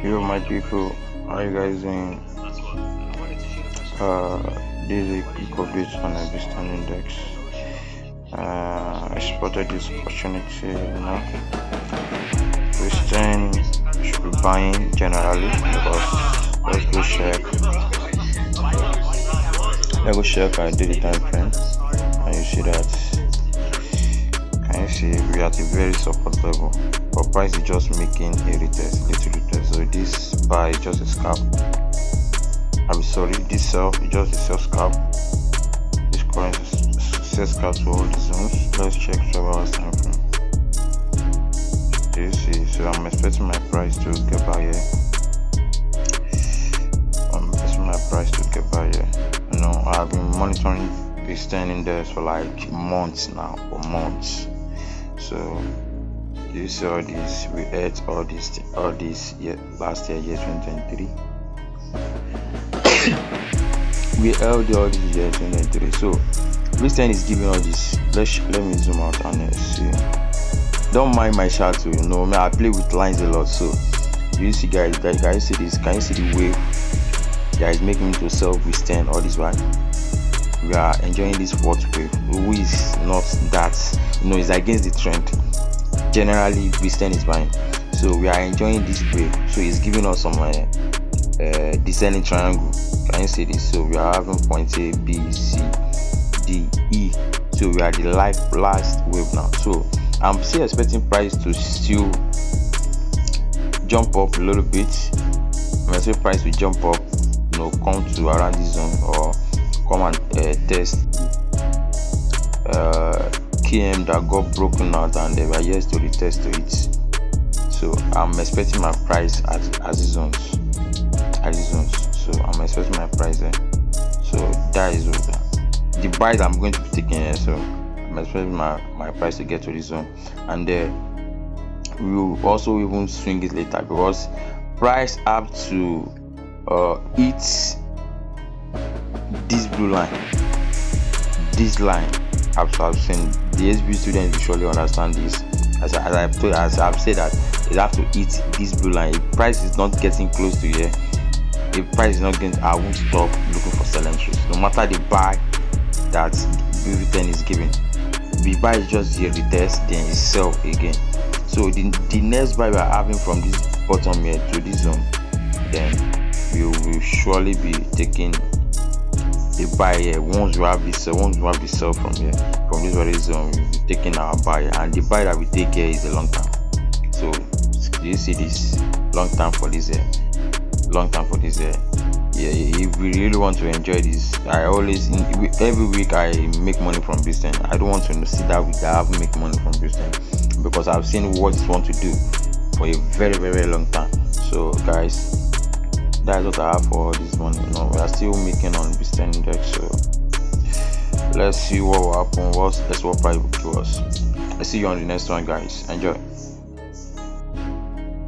Yo, my people, how you guys doing? This is a quick update on the Stand Index. I spotted this opportunity, Christian should be buying generally because let's go check our daily time frame, and you see that. Can you see we are at a very support level, but price is just making a retest, little retest. So this buy is just a scalp. I'm sorry, this sell is just a sell scalp. This current sell scalp to all the zones. Let's check 12 hours time frame. Do you see? So I'm expecting my price to get by here. You know, I've been monitoring the stand index for like months now, for months. So you see all this, we ate all this year, last year 2023. We held all this year 2023. So this time is giving all this. Let me zoom out and see. Don't mind my chart too, you know. I play with lines a lot. So you see, guys, can you see this? Can you see the wave? Guys, making me to sell withstand all this one. We are enjoying this fourth wave, which is not that, it's against the trend. Generally, withstand is buying, so we are enjoying this wave. So it's giving us some descending triangle. Can you see this? So we are having point A, B, C, D, E. So we are the last wave now. So I'm still expecting price to still jump up a little bit. I'm expecting price to jump up, come to around this zone or come and test KM that got broken out, and they were yet to retest to it. So I'm expecting my price at these zones. So I'm expecting my price there. So that is the buy that I'm going to be taking here. So I'm expecting my price to get to this zone, and we will also even swing it later because price have to hit this blue line, this line. I've seen the SB students will surely understand this. As I've said that they have to hit this blue line. If price is not getting close to here, if price is not getting, I won't stop looking for sell entries. No matter the buy that BV10 is giving, the buy is just the retest, then it's sell again. So the next buy we are having from this bottom here to this zone, then we will surely be taking a buy here. Once we have this sell from here, from this very zone, we'll be taking our buy, and the buy that we take here is a long term. So do you see this? Long term for this here. Yeah, if we really want to enjoy this, I always every week I make money from this thing. I don't want to see that week I haven't make money from this thing, because I've seen what it want to do for a very, very long time. So guys, that's what I have for this morning. We are still making on the Stand Index. So let's see what will happen. What price will give us. I'll see you on the next one, guys. Enjoy.